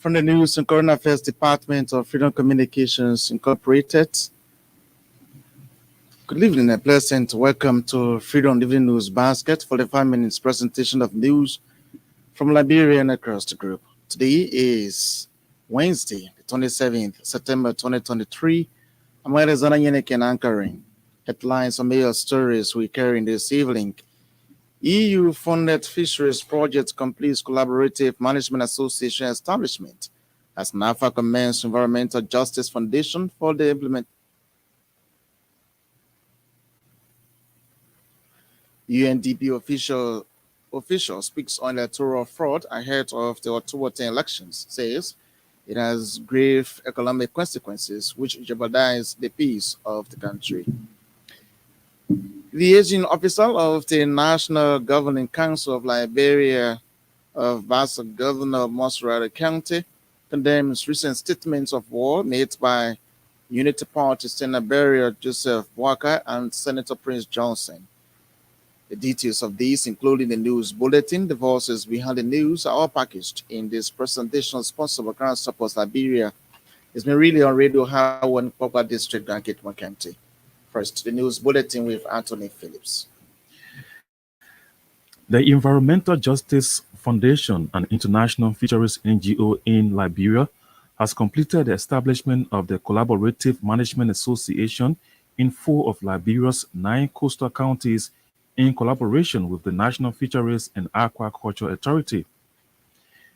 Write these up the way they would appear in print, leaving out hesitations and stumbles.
From the News and Current Affairs Department of Freedom Communications Incorporated. Good evening and pleasant welcome to Freedom Living News Basket for the 5 minutes presentation of news from Liberia and across the group. Today is Wednesday, the 27th September 2023. I'm Alexander Yeneken anchoring. Headlines on major stories we carry this evening. EU-funded fisheries project completes collaborative management association establishment as NAFA commenced Environmental Justice Foundation for the implement. UNDP official speaks on electoral fraud ahead of the October 10 elections, says it has grave economic consequences which jeopardize the peace of the country. The aging officer of the National Governing Council of Liberia of Bassa Governor of Mosrata County condemns recent statements of war made by Unity Party Senator Joseph Walker and Senator Prince Johnson. The details of these, including the news bulletin, the voices behind the news, are all packaged in this presentation sponsored by Crown Supports Liberia. It's been really on Radio Howard, Papa District, Ganketma County. First, the news bulletin with Anthony Phillips. The Environmental Justice Foundation, an international fisheries NGO in Liberia, has completed the establishment of the Collaborative Management Association in 4 of Liberia's 9 coastal counties in collaboration with the National Fisheries and Aquaculture Authority.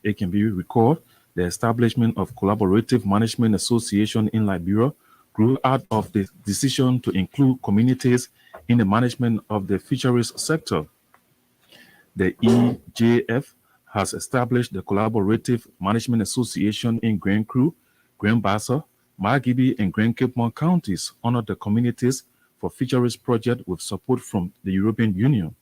It can be recalled the establishment of Collaborative Management Association in Liberia grew out of the decision to include communities in the management of the fisheries sector. The EJF has established the Collaborative Management Association in Grand Cru, Grand Bassa, Margibi, and Grand Cape Mount counties under the Communities for Fisheries Project with support from the European Union.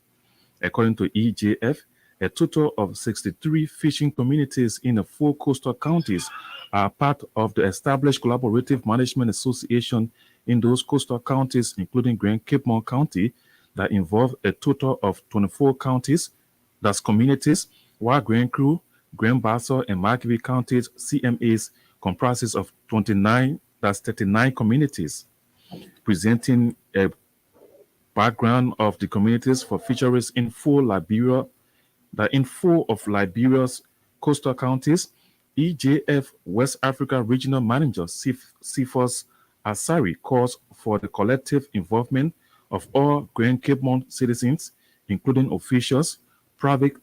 According to EJF, a total of 63 fishing communities in the 4 coastal counties are part of the established Collaborative Management Association in those coastal counties, including Grand Cape Mount County, that involve a total of 24 counties, that's communities, while Grand Cru, Grand Bassa, and Margibi counties CMAs comprises of 39, that's 39 communities, presenting a background of the communities for fisheries in 4 of Liberia's coastal counties. EJF West Africa Regional Manager Cephas Asari calls for the collective involvement of all Grand Cape Mount citizens, including officials, private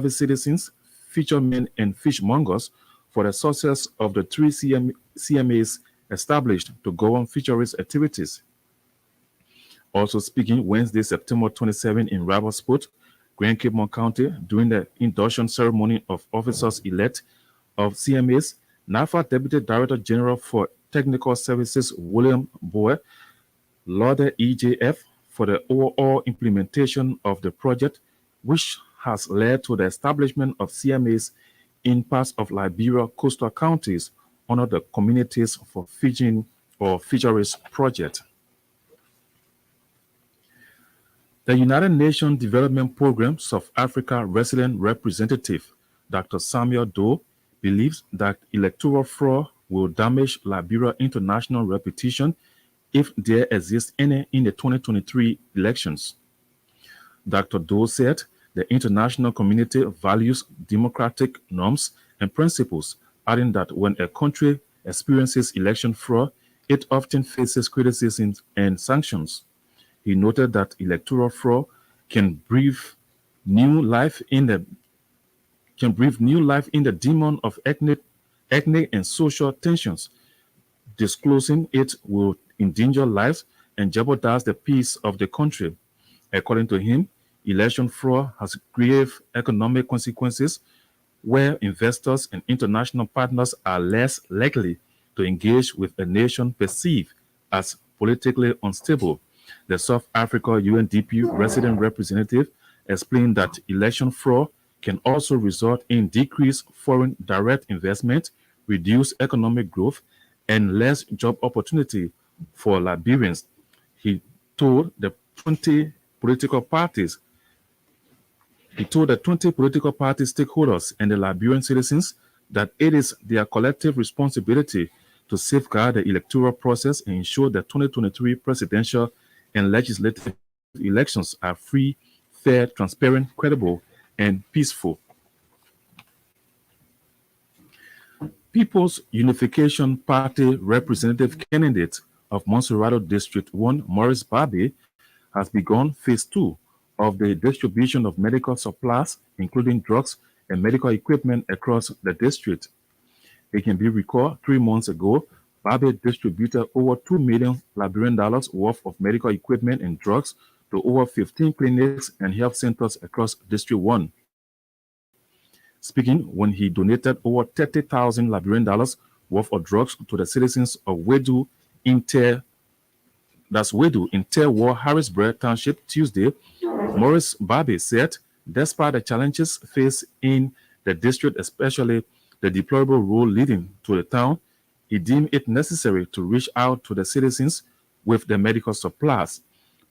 citizens, fishermen, and fishmongers, for the success of the 3 CMAs established to govern fisheries activities. Also speaking Wednesday, September 27 in Rabasport, Grand Cape Mount County, during the induction ceremony of officers-elect of CMAs, NAFA Deputy Director General for Technical Services William Boer lauded EJF for the overall implementation of the project, which has led to the establishment of CMAs in parts of Liberia coastal counties under the Communities for Fishing or Fisheries Project. The United Nations Development Programme South Africa Resident Representative Dr. Samuel Doe believes that electoral fraud will damage Liberia's international reputation if there exists any in the 2023 elections. Dr. Doe said the international community values democratic norms and principles, adding that when a country experiences election fraud, it often faces criticism and sanctions. He noted that electoral fraud can breathe new life in the demon of ethnic and social tensions. Disclosing it will endanger lives and jeopardize the peace of the country. According to him, election fraud has grave economic consequences where investors and international partners are less likely to engage with a nation perceived as politically unstable. The South Africa UNDP resident representative explained that election fraud can also result in decreased foreign direct investment, reduced economic growth, and less job opportunity for Liberians. He told the 20 political parties stakeholders and the Liberian citizens that it is their collective responsibility to safeguard the electoral process and ensure that 2023 presidential and legislative elections are free, fair, transparent, credible, and peaceful. People's Unification Party representative candidate of Montserrado District 1, Maurice Babe, has begun phase 2 of the distribution of medical supplies, including drugs and medical equipment across the district. It can be recalled 3 months ago, Babe distributed over $2 million Liberian dollars worth of medical equipment and drugs to over 15 clinics and health centers across District 1. Speaking when he donated over 30,000 Liberian dollars worth of drugs to the citizens of Wedu in Terwar, Harrisburg Township Tuesday, Maurice Babe said, despite the challenges faced in the district, especially the deplorable road leading to the town, he deemed it necessary to reach out to the citizens with the medical supplies.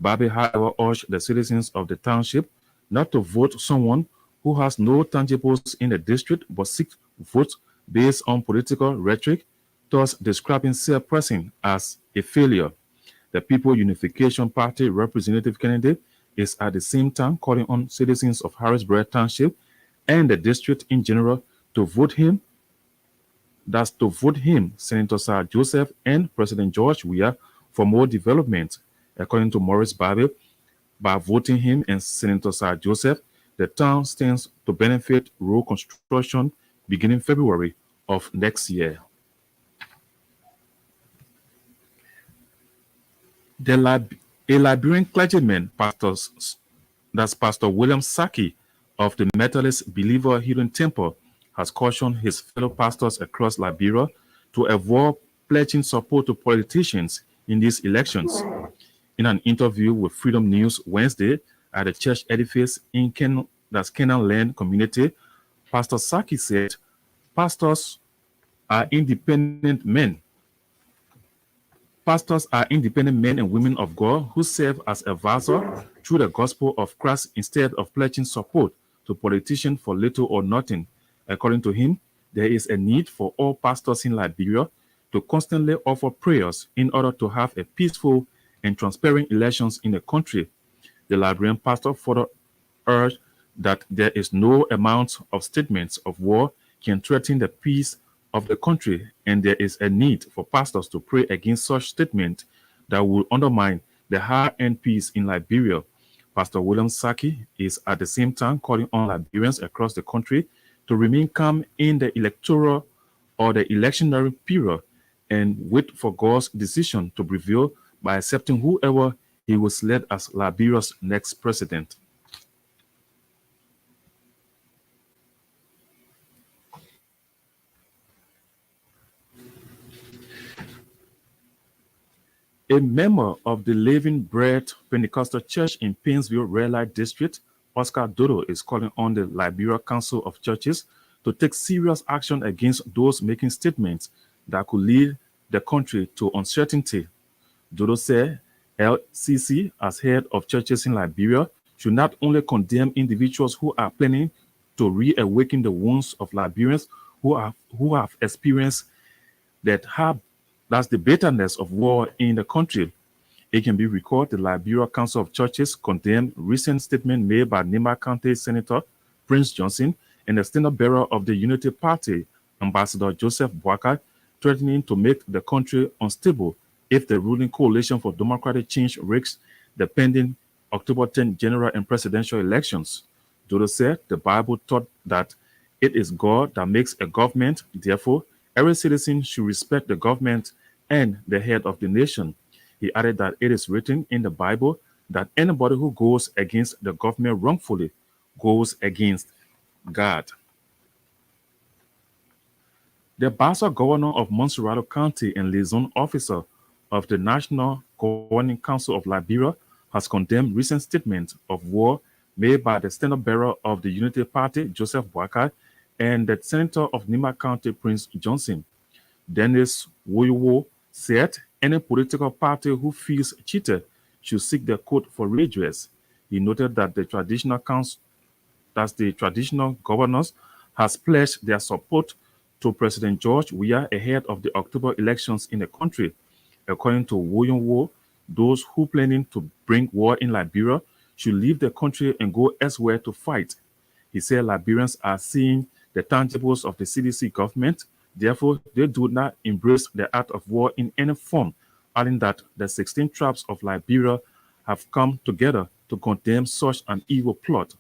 Babe, however, urged the citizens of the township not to vote someone who has no tangibles in the district but seek votes based on political rhetoric, thus describing said person as a failure. The People Unification Party representative candidate is at the same time calling on citizens of Harrisburg Township and the district in general to vote him. That's to vote him, Senator Sir Joseph and President George Weah, for more development. According to Maurice Babe, by voting him and Senator Sir Joseph, the town stands to benefit road construction beginning February of next year. A Liberian clergyman, Pastor William Saki of the Methodist Believer Healing Temple, has cautioned his fellow pastors across Liberia to avoid pledging support to politicians in these elections. In an interview with Freedom News Wednesday at the church edifice in Canaan Land community, Pastor Saki said, Pastors are independent men and women of God who serve as a vessel through the gospel of Christ instead of pledging support to politicians for little or nothing. According to him, there is a need for all pastors in Liberia to constantly offer prayers in order to have a peaceful and transparent elections in the country. The Liberian pastor further urged that there is no amount of statements of war can threaten the peace of the country, and there is a need for pastors to pray against such statements that will undermine the high-end peace in Liberia. Pastor William Saki is at the same time calling on Liberians across the country to remain calm in the electoral or the electionary period and wait for God's decision to prevail by accepting whoever he will select as Liberia's next president. A member of the Living Bread Pentecostal Church in Painesville Red Light District, Oscar Dodo, is calling on the Liberia Council of Churches to take serious action against those making statements that could lead the country to uncertainty. Dodo said LCC, as head of churches in Liberia, should not only condemn individuals who are planning to reawaken the wounds of Liberians who have experienced that's the bitterness of war in the country. It can be recalled the Liberia Council of Churches condemned recent statement made by Nima County Senator Prince Johnson and the standard bearer of the Unity Party, Ambassador Joseph Boakai, threatening to make the country unstable if the ruling coalition for democratic change rigs the pending October 10 general and presidential elections. Dodo said the Bible taught that it is God that makes a government, therefore, every citizen should respect the government and the head of the nation. He added that it is written in the Bible that anybody who goes against the government wrongfully goes against God. The Bassa governor of Montserrado County and liaison officer of the National Governing Council of Liberia has condemned recent statements of war made by the standard bearer of the Unity Party, Joseph Boakai, and the senator of Nima County, Prince Johnson. Dennis Woyowo said any political party who feels cheated should seek the court for redress. He noted that the traditional governors has pledged their support to President George Weah ahead of the October elections in the country. According to William Woe, those who planning to bring war in Liberia should leave the country and go elsewhere to fight. He said Liberians are seeing the tangibles of the CDC government, therefore they do not embrace the art of war in any form, adding that the 16 tribes of Liberia have come together to condemn such an evil plot.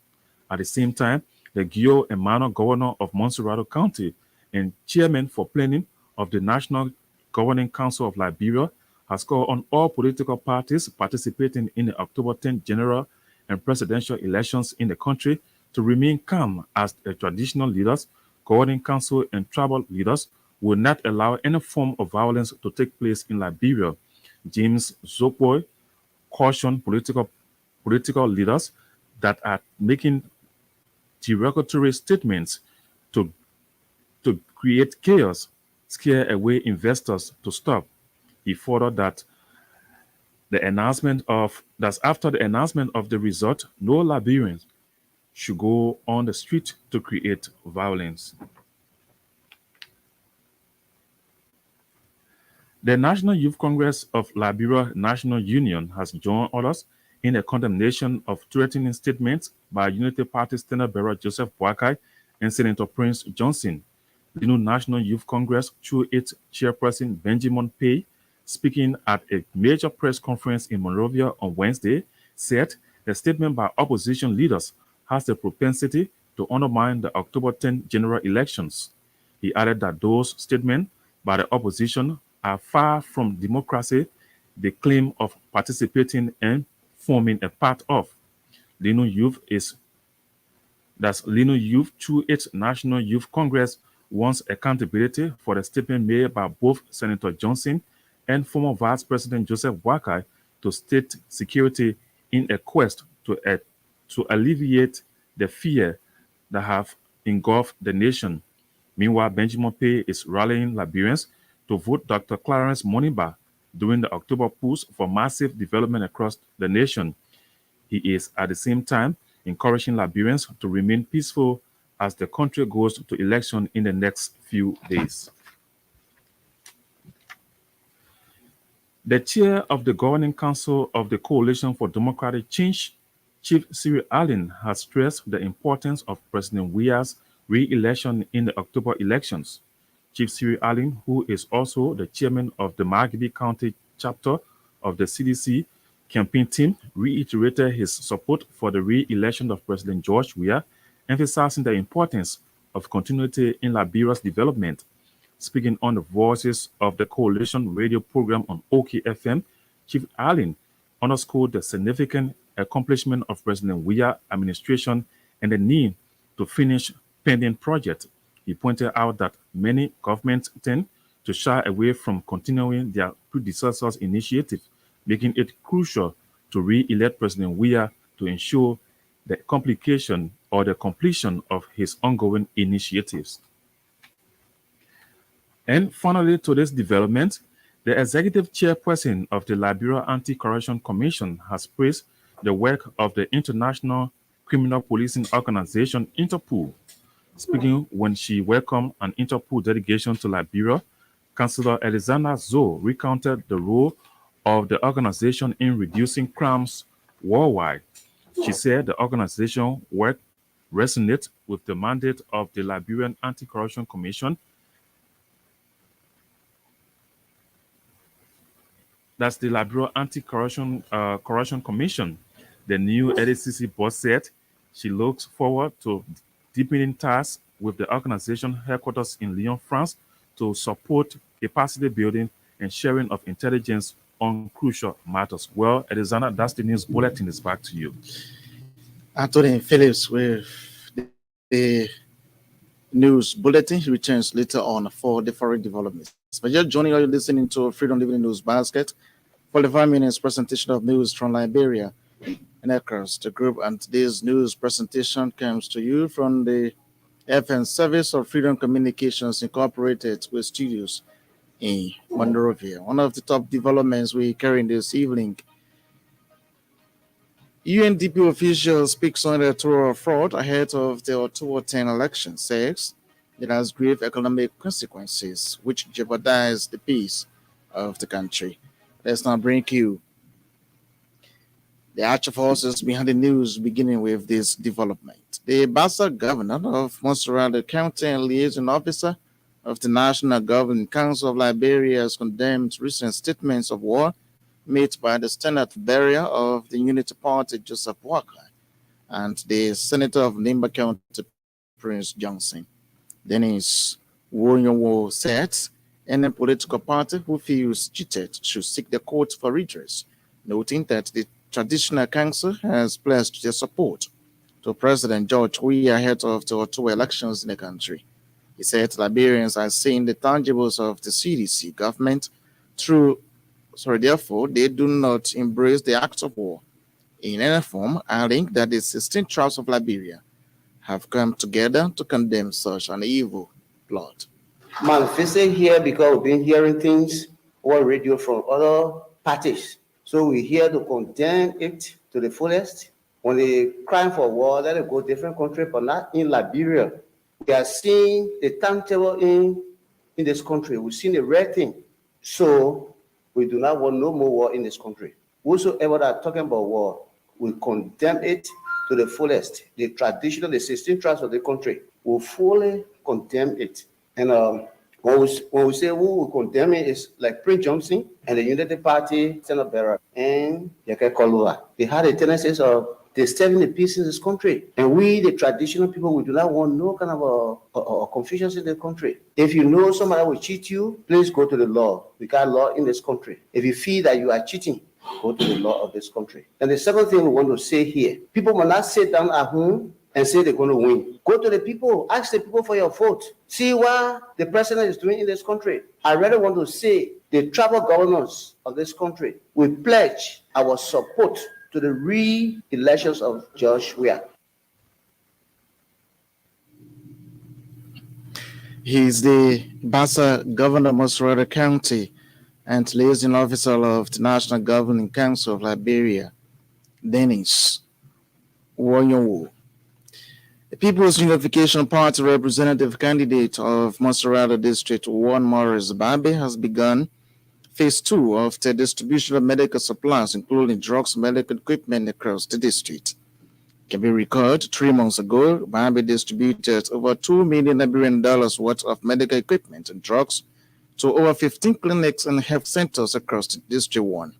At the same time, the Gio Emmanuel, governor of Montserrat County and chairman for planning of the National Governing Council of Liberia, has called on all political parties participating in the October 10th general and presidential elections in the country to remain calm as the traditional leaders, governing council, and tribal leaders will not allow any form of violence to take place in Liberia. James Zokboy cautioned political leaders that are making derogatory statements to create chaos, scare away investors to stop. He furthered that after the announcement of the result, no Liberians should go on the street to create violence. The National Youth Congress of Liberia National Union has joined others in a condemnation of threatening statements by Unity Party Standard Bearer Joseph Boakai and Senator Prince Johnson. The new National Youth Congress, through its chairperson Benjamin Pay, speaking at a major press conference in Monrovia on Wednesday, said the statement by opposition leaders has the propensity to undermine the October 10 general elections. He added that those statements by the opposition are far from democracy they claim of participating and forming a part of. Lino Youth through its National Youth Congress wants accountability for the statement made by both Senator Johnson and former Vice President Joseph Boakai to state security in a quest to alleviate the fear that have engulfed the nation. Meanwhile, Benjamin Pay is rallying Liberians to vote Dr. Clarence Moniba during the October push for massive development across the nation. He is at the same time encouraging Liberians to remain peaceful as the country goes to election in the next few days. The chair of the Governing Council of the Coalition for Democratic Change, Chief Cyril Allen, has stressed the importance of President Weah's re-election in the October elections. Chief Cyril Allen, who is also the chairman of the Margibi County chapter of the CDC campaign team, reiterated his support for the re-election of President George Weah, emphasizing the importance of continuity in Liberia's development. Speaking on the Voices of the Coalition radio program on OKFM, Chief Allen underscored the significant accomplishment of President Weah's administration and the need to finish pending projects. He pointed out that many governments tend to shy away from continuing their predecessors' initiative, making it crucial to re-elect President Weah to ensure the completion of his ongoing initiatives. And finally, to this development, the executive chairperson of the Liberia Anti-Corruption Commission has praised the work of the International Criminal Policing Organization, Interpol. Speaking when she welcomed an Interpol delegation to Liberia, Councillor Alexander Zoe recounted the role of the organization in reducing crimes worldwide. She said the organization work resonates with the mandate of the Liberian Anti-Corruption Commission. That's the Liberia Anti-Corruption Corruption Commission. The new LACC boss said she looks forward to deepening ties with the organization headquarters in Lyon, France, to support capacity building and sharing of intelligence on crucial matters. Well, Alexander, that's the news bulletin. Is back to you. Anthony Phillips with the news bulletin. He returns later on for the foreign developments. But just joining you, listening to Freedom Living News Basket, 45 minutes presentation of news from Liberia and across the group. And today's news presentation comes to you from the FM service of Freedom Communications Incorporated with studios in Monrovia. One of the top developments we carry this evening. UNDP official speaks on the electoral fraud ahead of the October 10 election, says It has grave economic consequences which jeopardize the peace of the country. Let's now bring you the actual forces behind the news, beginning with this development. The Bassa governor of Montserrat County and liaison officer of the National Governing Council of Liberia has condemned recent statements of war made by the Senate barrier of the Unity Party, Joseph Walker, and the Senator of Nimba County, Prince Johnson. Dennis Wonyowo said any political party who feels cheated should seek the court for redress, noting that the Traditional Council has pledged their support to President George Weah ahead of the October elections in the country. He said Liberians are seeing the tangibles of the CDC government therefore they do not embrace the act of war in any form, adding that the 16 tribes of Liberia have come together to condemn such an evil plot. Manifesting here because we've been hearing things on radio from other parties. So we're here to condemn it to the fullest. When they cry for war, let it go different country, but not in Liberia. We are seeing the timetable in this country. We've seen the red thing. So we do not want no more war in this country. Whosoever that are talking about war, we condemn it to the fullest. The 16 tribes of the country will fully condemn it. And when we say who will condemn it, is like Prince Johnson and the Unity Party, Senator Barrett, and Yake Kolua. They had a tendency of disturbing the peace in this country. And we, the traditional people, we do not want no kind of confusion in the country. If you know somebody will cheat you, please go to the law. We got law in this country. If you feel that you are cheating, go to the law of this country. And the second thing we want to say here, people will not sit down at home and say they're going to win. Go to the people, ask the people for your vote. See what the president is doing in this country. I really want to say the tribal governors of this country, we pledge our support to the re-elections of George Weah. He's the Bassa governor of Montserrat County and liaison officer of the National Governing Council of Liberia, Dennis Wonyowo. The People's Unification Party representative candidate of Montserrat District 1, Morris Babe, has begun phase 2 of the distribution of medical supplies, including drugs and medical equipment across the district. It can be recalled 3 months ago, Babe distributed over $2 million worth of medical equipment and drugs to over 15 clinics and health centers across the District 1.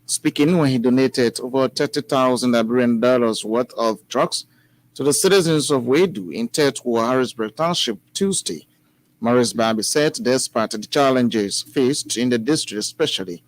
Speaking when he donated over $30,000 worth of drugs to the citizens of Wedu in Tetua, Harrisburg Township, Tuesday, Morris Babe said despite the challenges faced in the district, especially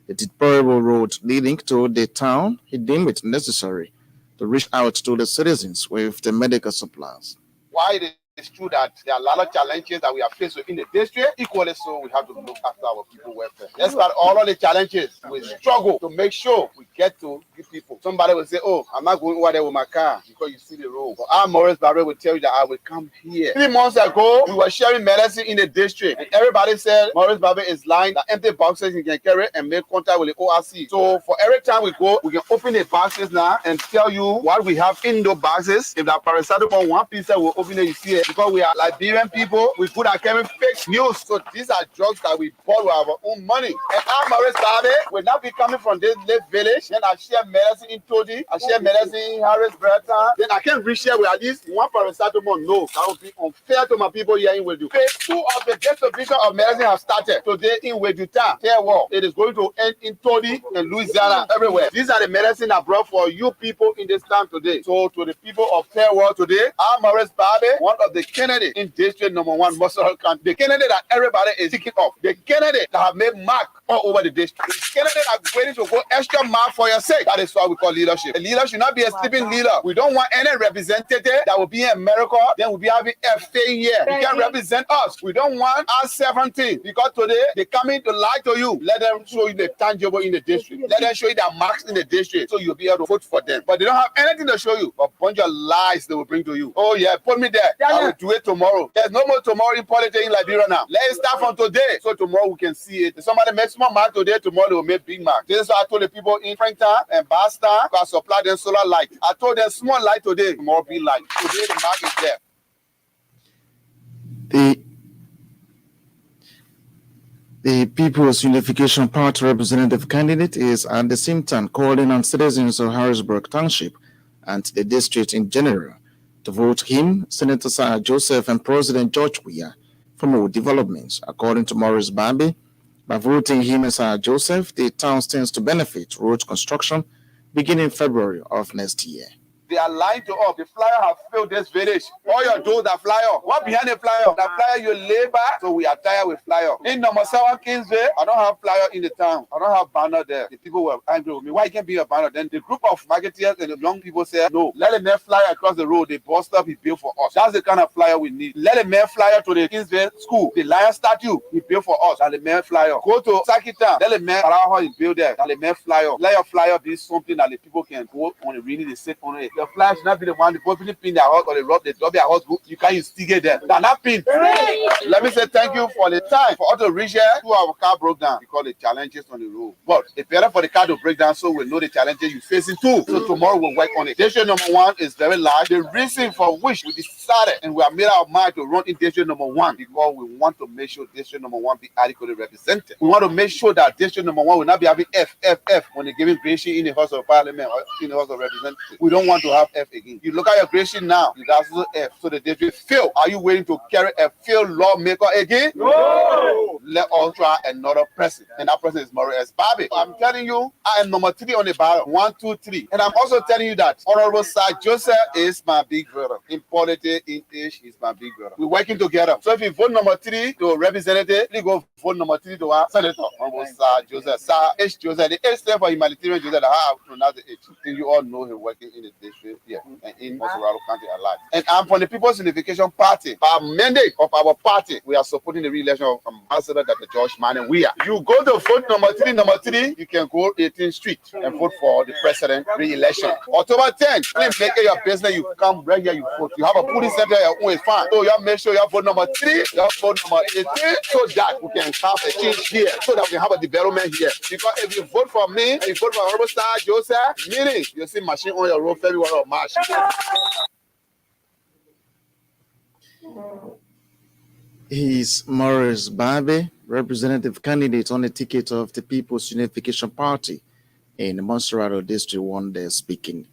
the deplorable road leading to the town, he deemed it necessary to reach out to the citizens with the medical supplies. Why it's true that there are a lot of challenges that we are faced with in the district. Equally so, we have to look after our people welfare. Despite all of the challenges, we struggle to make sure we get to give people. Somebody will say, oh, I'm not going over there with my car because you see the road. But our Morris Babe will tell you that I will come here. 3 months ago, we were sharing medicine in the district, and everybody said Morris Babe is lying, that empty boxes you can carry and make contact with the ORC. So for every time we go, we can open the boxes now and tell you what we have in the boxes. If that paracetamol one piece, we'll open it, you see it. Because we are Liberian people, we put our carrying fake news. So these are drugs that we bought with our own money. And our Morris Babe will not be coming from this little village. Then I share medicine in Todi, I share medicine in Harrisburg. Then I can reshare with at least one paracetamol. No, that would be unfair to my people here in Wedu. Phase 2 of the distribution of medicine have started today in Wedu town. It is going to end in Todi and Louisiana, everywhere. These are the medicine I brought for you people in this town today. So to the people of Terwell today, our Morris Babe, one of the candidate in district number 1, Montserrat County, the candidate that everybody is seeking of, the candidate that have made mark all over the district, the candidate that is waiting to go extra mark for your sake. That is what we call leadership. A leader should not be a sleeping leader. We don't want any representative that will be in America, then we'll be having a failure. You can represent us. We don't want our 17 because today they come in to lie to you. Let them show you the tangible in the district. Let them show you the marks in the district so you'll be able to vote for them. But they don't have anything to show you, but a bunch of lies they will bring to you. Oh yeah, put me there. I will do it tomorrow. There's no more tomorrow in politics in Liberia now. Let it start from today so tomorrow we can see it. If somebody makes small mark today, tomorrow they will make big mark. This is what I told the people in Franktown and Boston, because I supply them solar light. I told them small light today, tomorrow big light. Today the mark is there. The People's Unification Party representative candidate is at the same time calling on citizens of Harrisburg Township and the district in general to vote him, Senator Sir Joseph, and President George Weah for more developments. According to Morris Babe, by voting him as Sir Joseph, the town stands to benefit road construction beginning February of next year. They are lying to us. The flyer have filled this village. All your doors are flyer. What behind the flyer? The flyer you labor. So we are tired with flyer. In number 7 Kingsway, I don't have flyer in the town. I don't have banner there. The people were angry with me. Why can't be a banner? Then the group of marketeers and the young people said, no, let the man fly across the road. They bust up, he built for us. That's the kind of flyer we need. Let the man flyer to the Kingsway school. The lion statue, he built for us. And the man flyer. Go to Sakita. Let the man how he built there. And the man flyer. Let your flyer be something that the people can go on the really they sit on it. The flyer should not be the one the people pin their house or they rub their house. You can't instigate them. They're not pin. Let me say thank you for the time. For us to reach here, 2 our car broke down because the challenges on the road. But it's better for the car to break down so we know the challenges you're facing too. So tomorrow we'll work on it. District number 1 is very large. The reason for which we decided and we have made our mind to run in district number 1 because we want to make sure district number 1 be adequately represented. We want to make sure that district number 1 will not be having F when they're giving gradation in the House of Parliament or in the House of Representatives. We don't want to have F again. You look at your gradation now, you got F. So the district fail. Are you waiting to carry a failed lawmaker again? No. Let us try another person. And that person is Morris Babe. I'm telling you, I am number 3 on the ballot. 1, 2, 3. And I'm also telling you that Honorable Sir Joseph is my big brother. In politics, in age, he's my big brother. We're working together. So if you vote number 3 to representative, please go vote number 3 to our senator. Honorable Sir Joseph. Sir H. Joseph. The H stands for humanitarian Joseph. How I pronounce the H. And you all know him working in the district here and in Morris County alive. And I'm from the People's Unification Party. By mandate of our party, we are supporting the re-election of Ambassador Dr. George Manning Weah. You go to vote number 3, you can go 18th Street and vote for the president re-election. October 10th, please make it your business. You come right here, you vote. You have a polling center at your own, it's fine. So you have to make sure you have vote number 3, you have vote number 18, so that we can have a change here, so that we can have a development here. Because if you vote for me and you vote for Honorable Sir Joseph, meaning you see machine on your road February or March. He's Morris Babe, representative candidate on the ticket of the People's Unification Party in Monserrado District 1 there speaking.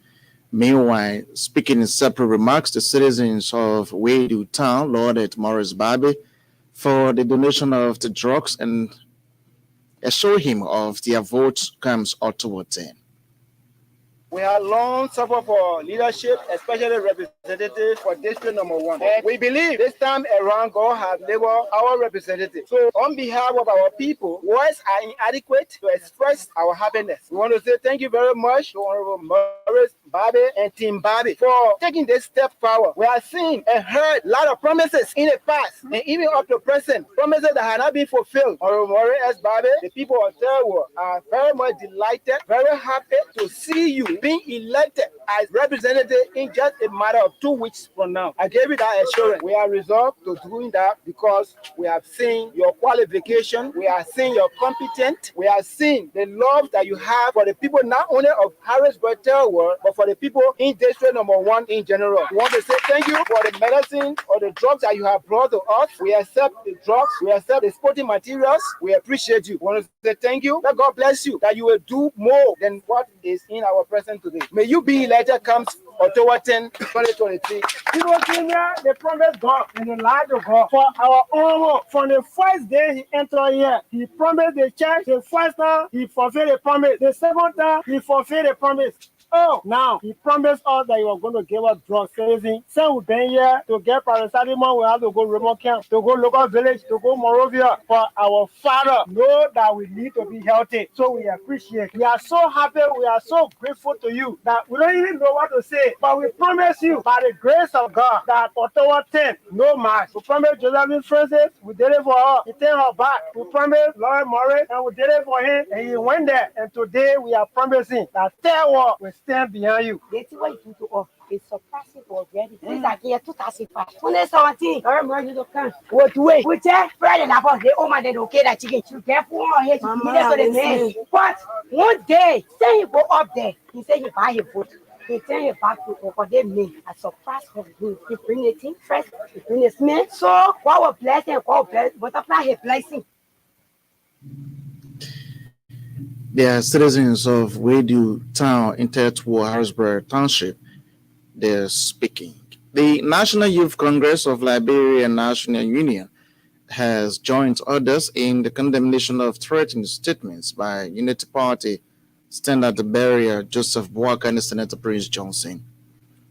Meanwhile, speaking in separate remarks, the citizens of Waydu Town lauded Morris Babe for the donation of the drugs and assure him of their vote comes October 10. We have long suffered for leadership, especially representative for district number 1. And we believe this time around God has favored our representative. So on behalf of our people, words are inadequate to express our happiness. We want to say thank you very much to Honorable Morris Babe and Team Babe for taking this step forward. We have seen and heard a lot of promises in the past and even up to present, promises that have not been fulfilled. Honorable Morris Babe, the people of Delaware are very much delighted, very happy to see you being elected as representative in just a matter of 2 weeks from now. I gave you that assurance. We are resolved to doing that because we have seen your qualification, we have seen your competence, we have seen the love that you have for the people not only of Harrisburg, Delaware, but for the people in district number 1 in general. We want to say thank you for the medicine or the drugs that you have brought to us. We accept the drugs, we accept the sporting materials. We appreciate you. We want to say thank you. Let God bless you, that you will do more than what is in our present today. May you be elected comes October 10, 2023. People came here, they promised God and the light of God for our own. From the first day he entered here, he promised the church. The first time he fulfilled the promise. The second time he fulfilled the promise. Oh, now he promised us that he was going to give us drugs. So we've been here to get paracetamol. We have to go remote camp, to go local village, to go Morovia. For our Father know that we need to be healthy. So we appreciate. We are so happy. We are so grateful to you that we don't even know what to say. But we promise you, by the grace of God, that October 10th, no match. We promise Josephine Francis, we did it for her. He take her back. We promised Lauren Murray, and we did it for him. And he went there. And today we are promising that Terror will stand behind you. It's what you do off. It's surpassing already. This aqui é tudo assim, pai. Quando é só assim, eu mando do canto. Outro way. Which é? Friday na voz de uma de do que da chicken. You can't pull on here. You need to the man. But one day, say you go up there, he say you buy your food. He turned it back to me. I surprised her. He bring it in first. He bring it me. So God will bless him. God will bless. Multiply his blessing. They are citizens of Wadu Town in Tetwo, Harrisburg Township. They're speaking. The National Youth Congress of Liberia National Union has joined others in the condemnation of threatening statements by Unity Party Standard Bearer Joseph Boakai and Senator Prince Johnson.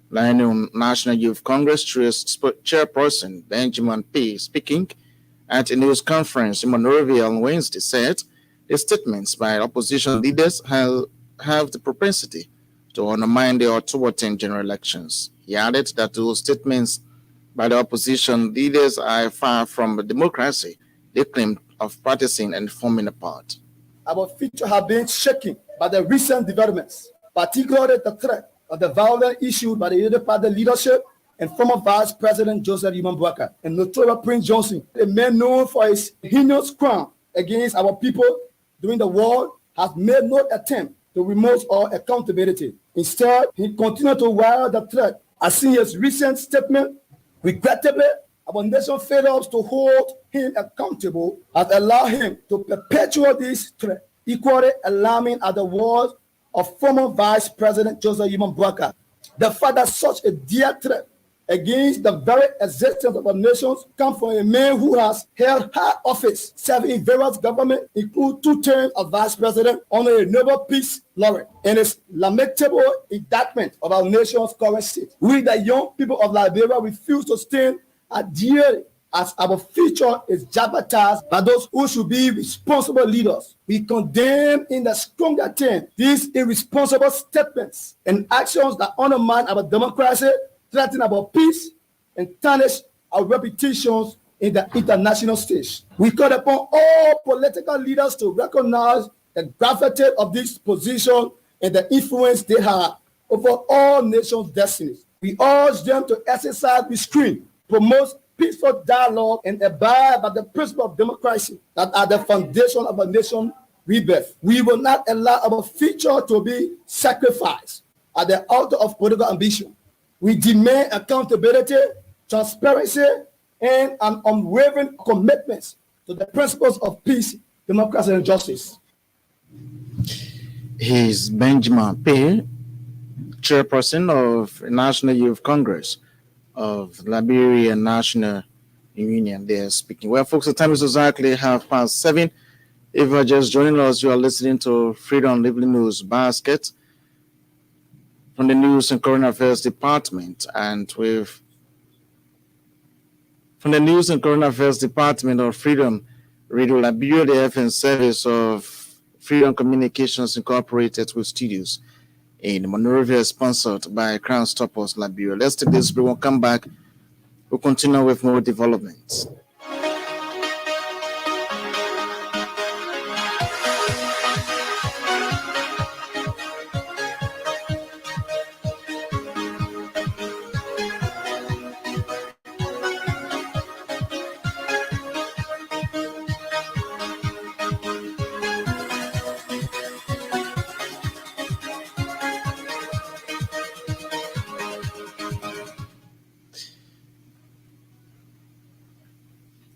Lion National Youth Congress chairperson Benjamin P. speaking at a news conference in Monrovia on Wednesday said the statements by opposition leaders have the propensity to undermine the October 10 general elections. He added that those statements by the opposition leaders are far from a democracy they claim of practicing and forming a part. Our future have been shaken by the recent developments, particularly the threat of the violence issued by the Unity Party leadership and former Vice President Joseph Boakai and notorious Prince Johnson, a man known for his heinous crime against our people during the war, has made no attempt to remove all accountability. Instead, he continued to wield the threat. As in his recent statement, regrettably, our nation failures to hold him accountable has allowed him to perpetuate this threat. Equally alarming are the words of former Vice President Joseph Boakai. The fact that such a dire threat against the very existence of our nations come from a man who has held high office, serving in various governments, including 2 terms as Vice President, under a Nobel Peace Laureate, and its lamentable indictment of our nation's current state. We, the young people of Liberia, refuse to stand adhere as our future is jeopardized by those who should be responsible leaders. We condemn in the stronger term these irresponsible statements and actions that undermine our democracy, threaten our peace, and tarnish our reputations in the international stage. We call upon all political leaders to recognize the gravity of this position and the influence they have over all nations' destinies. We urge them to exercise restraint, promote peaceful dialogue, and abide by the principle of democracy that are the foundation of a nation rebirth. We will not allow our future to be sacrificed at the altar of political ambition. We demand accountability, transparency, and an unwavering commitment to the principles of peace, democracy, and justice. He is Benjamin P., chairperson of National Youth Congress of Liberia National Union. They are speaking. Well, folks, the time is exactly 7:30. If you are just joining us, you are listening to Freedom Lively News Basket from the News and Current Affairs Department, and from the News and Current Affairs Department of Freedom Radio Liberia, the FM service of Freedom Communications Incorporated with studios in Monrovia, sponsored by Crown Stoppers Liberia. Let's take this break. We'll come back. We'll continue with more developments.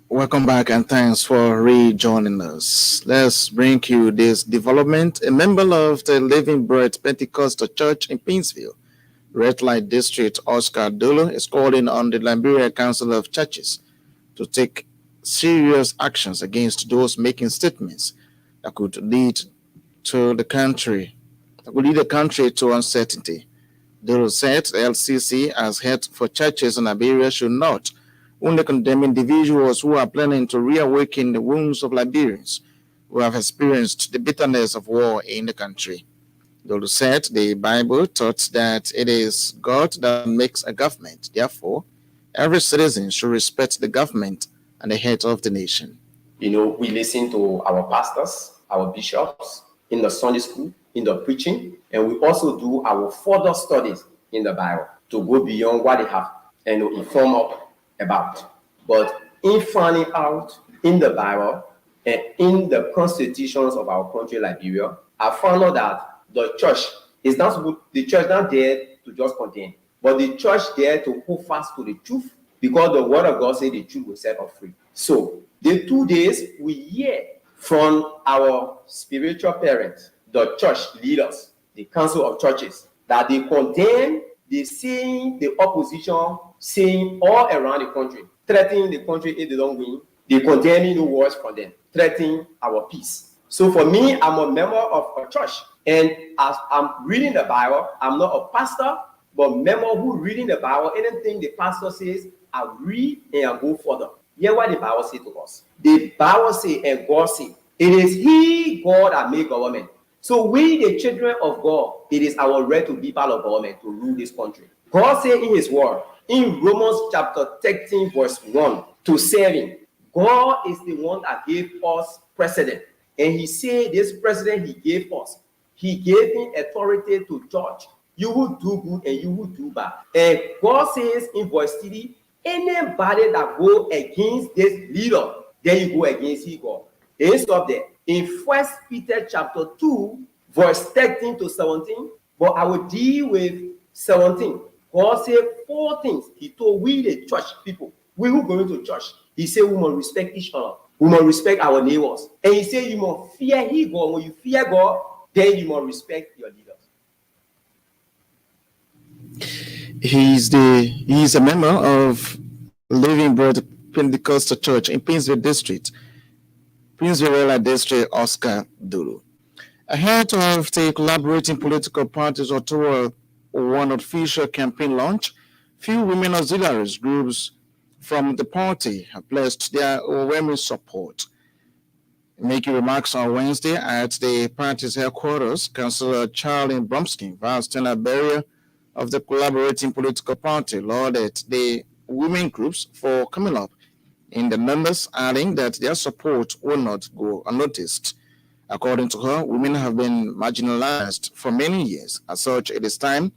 Welcome back and thanks for rejoining us. Let's bring you this development. A member of the Living Bread Pentecostal Church in Pinsville, Red Light District, Oscar Dolo, is calling on the Liberia Council of Churches to take serious actions against those making statements that could lead the country to uncertainty. Dolo said the LCC, as head for churches in Liberia, should not only condemn individuals who are planning to reawaken the wounds of Liberians who have experienced the bitterness of war in the country. Dolo said the Bible taught that it is God that makes a government. Therefore, every citizen should respect the government and the head of the nation. We listen to our pastors, our bishops, in the Sunday school, in the preaching, and we also do our further studies in the Bible to go beyond what they have and inform us about. But in finding out in the Bible and in the constitutions of our country, Liberia, I found out that the church It's not the church not there to just condemn, but the church there to hold fast to the truth, because the word of God says the truth will set us free. So the 2 days we hear from our spiritual parents, the church leaders, the council of churches, that they condemn, they see the opposition saying all around the country, threatening the country if they don't win. They condemning the words from them, threatening our peace. So for me, I'm a member of a church, and as I'm reading the Bible, I'm not a pastor, but member who reading the Bible. Anything the pastor says, I read and I go further. Hear what the Bible says to us. The Bible says and God says, it is He, God, that made government. So we, the children of God, it is our right to be part of government, to rule this country. God said in His word, in Romans chapter 13, verse 1 to 7, God is the one that gave us president. And He said this president He gave us, He gave Him authority to judge. You will do good and you will do bad. And God says in verse 3, anybody that go against this leader, then you go against He, God. They stop there. In 1 Peter chapter 2, verse 13 to 17, but I will deal with 17. God said 4 things He told we, the church people, we who going to church. He said we must respect each other. We must respect our neighbors. And He said you must fear He, God. When you fear God, then you must respect your leaders. He's a member of Living Bread Pentecostal Church in Princeville District, Oscar Dulu. Ahead of the collaborating political parties or toward one official campaign launch, few women auxiliaries groups from the party have pledged their overwhelming support. Making remarks on Wednesday at the party's headquarters, Councillor Charlie Bromsky, vice tenor barrier of the collaborating political party, lauded the women groups for coming up in the numbers, adding that their support will not go unnoticed. According to her, women have been marginalized for many years. As such, it is time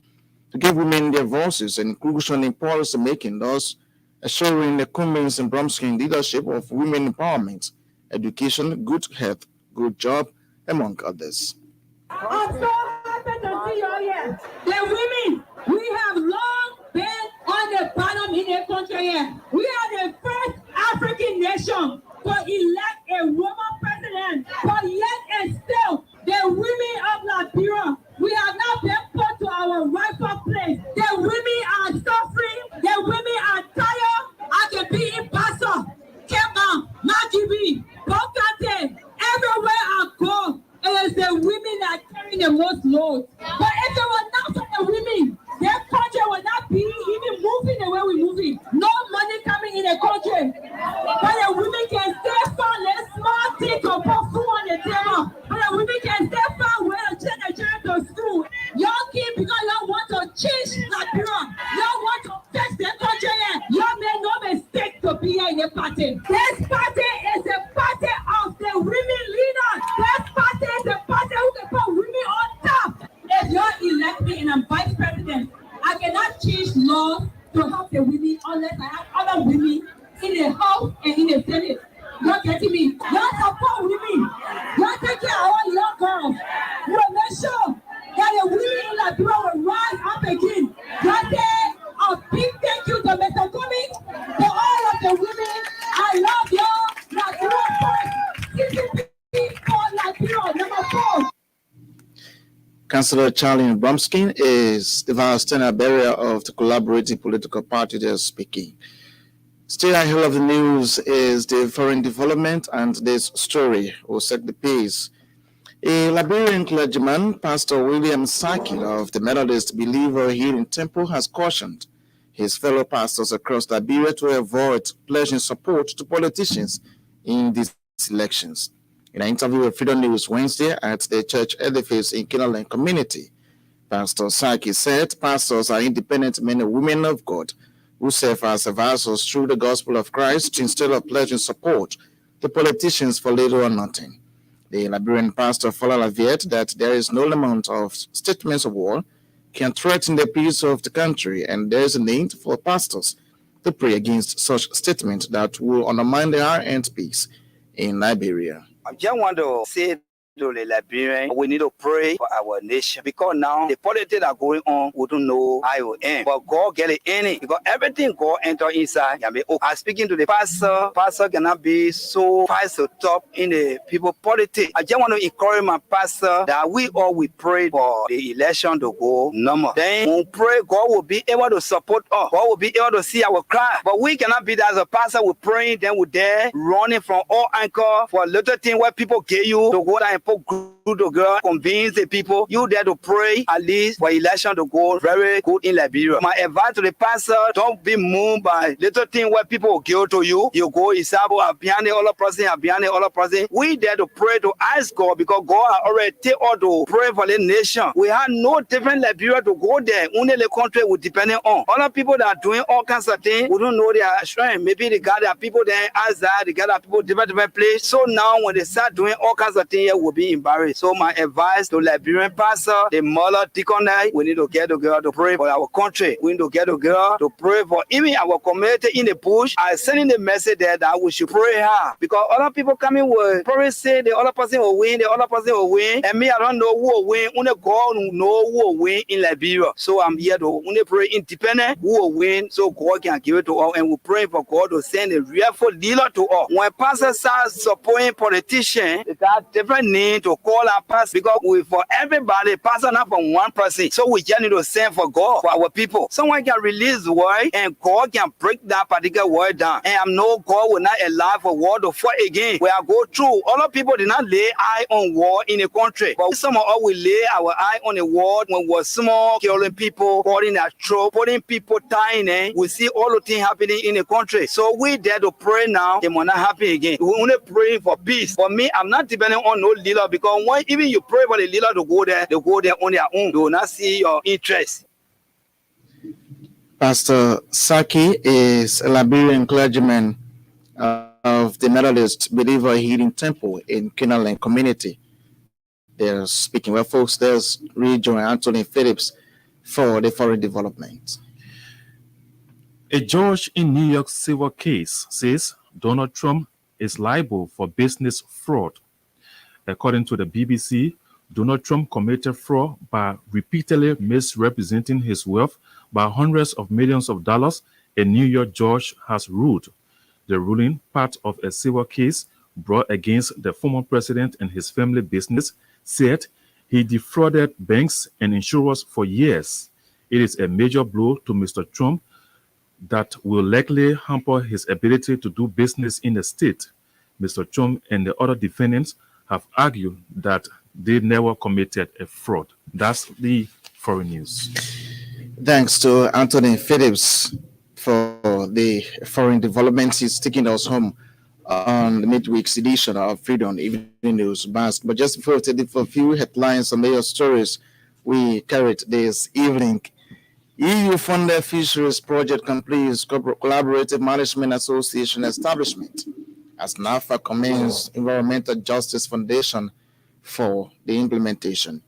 to give women their voices and inclusion in policy making, thus assuring the Cummins and Bromsky leadership of women empowerment, education, good health, good job, among others. I'm so happy to see you here. The women, we have long been on the bottom in the country here. We are the first African nation to elect a woman president, but yet and still, the women of Liberia, we have not been put to our rightful place. The women are suffering. The women are tired. I can be in Bassa, Kema, Majibi, Bokate, everywhere I go. It is the women that carry the most load. But if it was not for the women, their country would not be even moving the way we're moving. No money coming in the country. But the women can stay far, let small things to put food on the table. But the women can stay far where to send the children to school. Y'all keep because y'all want to change Liberia. Y'all want to fix the country. Y'all made no mistake to be here in the party. This party is the party of the women leaders. This party is the party who can put women on top. If y'all elect me and I'm vice president, I cannot change laws to help the women unless I have other women in the House and in the Senate. You're getting me? Y'all support women. Y'all take care of all young girls. You will make sure that the women in Liberia will rise up again. Y'all say a big thank you to Mr. Cummins, to all of the women. I love y'all. Liberia first. CCP for Liberia, number 4. Councillor Charlie Bromsky is the vice tenor barrier of the collaborating political party they're speaking. Still ahead of the news is the foreign development, and this story will set the pace. A Liberian clergyman, Pastor William Saki of the Methodist Believer Healing Temple, has cautioned his fellow pastors across Liberia to avoid pledging support to politicians in these elections. In an interview with Freedom News Wednesday at the church edifice in Kinaland community, Pastor Saki said pastors are independent men and women of God who serve as advisors through the gospel of Christ instead of pledging support to politicians for little or nothing. The Liberian pastor Fola Laviette that there is no amount of statements of war can threaten the peace of the country, and there is a need for pastors to pray against such statements that will undermine the and peace in Liberia. I just want to say to the Liberian, we need to pray for our nation because now the politics that are going on, we don't know how it will end. But God get it in it because everything God enter inside can be open. I'm speaking to the pastor. Pastor cannot be so fast to top in the people politics. I just want to encourage my pastor that we all will pray for the election to go normal. Then when we pray, God will be able to support us. God will be able to see our cry. But we cannot be that as a pastor. We're praying, then we're there running from all anchor for a little thing where people get you to go down and put good together, convince the people. You there to pray at least for election to go very good in Liberia. My advice to the pastor, don't be moved by little thing where people will give to you. You go Isabo, behind the other person, behind the other person. We there to pray to ask God because God has already take us to pray for the nation. We have no different Liberia to go there. Only the country will depend on. Other people that are doing all kinds of things, we don't know their strength. Maybe they got their people there outside, they got their people different place. So now when they start doing all kinds of things, we'll be embarrassed. So my advice to Liberian pastor, the mother, deacon, we need to get together to pray for our country. We need to get together to pray for even our community in the bush. I sending the message there that we should pray hard because other people coming will probably say the other person will win, the other person will win, and me I don't know who will win. Only God know who will win in Liberia. So I'm here to only pray independent who will win, so God can give it to us, and we pray for God to send a real leader to us. When pastors start supporting politicians, they got different need to call our pastor because we for everybody, pastor not for one person. So we just need to send for God for our people. Someone can release the word and God can break that particular word down. And I know God will not allow for war to fight again. We are go through. Other people did not lay eye on war in the country, but some of us will lay our eye on the war when we're small, killing people, cutting their throat, putting people dying. We see all the things happening in the country. So we there to pray now. It will not happen again. We only pray for peace. For me, I'm not depending on no leader because when even you pray for the leader to go there, they go there on their own. They will not see your interest. Pastor Saki is a Liberian clergyman of the Methodist Believer Healing Temple in Kinaland community. They're speaking. Well, folks, there's Region Anthony Phillips for the foreign development. A judge in New York civil case says Donald Trump is liable for business fraud. According to the BBC, Donald Trump committed fraud by repeatedly misrepresenting his wealth by hundreds of millions of dollars, a New York judge has ruled. The ruling, part of a civil case brought against the former president and his family business, said he defrauded banks and insurers for years. It is a major blow to Mr. Trump that will likely hamper his ability to do business in the state. Mr. Trump and the other defendants have argued that they never committed a fraud. That's the foreign news. Thanks to Anthony Phillips for the foreign developments. He's taking us home on the midweek's edition of Freedom Evening News Basque. But just before we take it for a few headlines and major stories we carried this evening. EU-funded Fisheries Project completes Collaborative Management Association establishment as NAFA commends Environmental Justice Foundation for the implementation.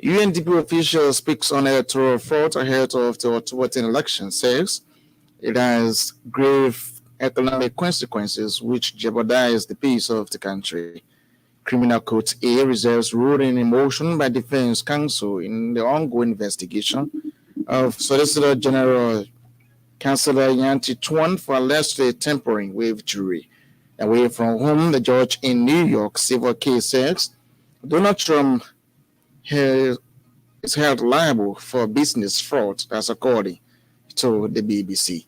UNDP official speaks on electoral fraud ahead of the October 10 election, says it has grave economic consequences which jeopardize the peace of the country. Criminal Court A reserves ruling in motion by Defense Counsel in the ongoing investigation of Solicitor General Chancellor Yanti Tuan for allegedly tampering with jury. Away from whom the judge in New York civil case says Donald Trump is held liable for business fraud, as according to the BBC.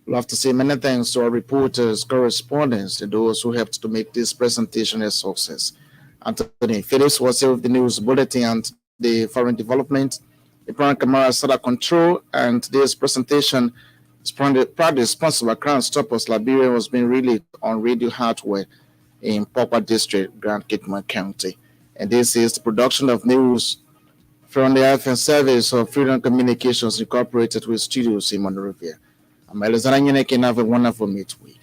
We'll have to say many thanks to our reporters, correspondents, and those who helped to make this presentation a success. Anthony Phillips was here with the news bulletin and the foreign development. Ibrahim Kamara sat at control, and this presentation is proudly sponsored by Crown Stoppers Liberia, was being relayed on Radio Hardware in Papa District, Grand Kitman County. And this is the production of news from the FM service of Freedom Communications Incorporated with studios in Monrovia. I'm Elizabeth Nyeneke, and have a wonderful midweek.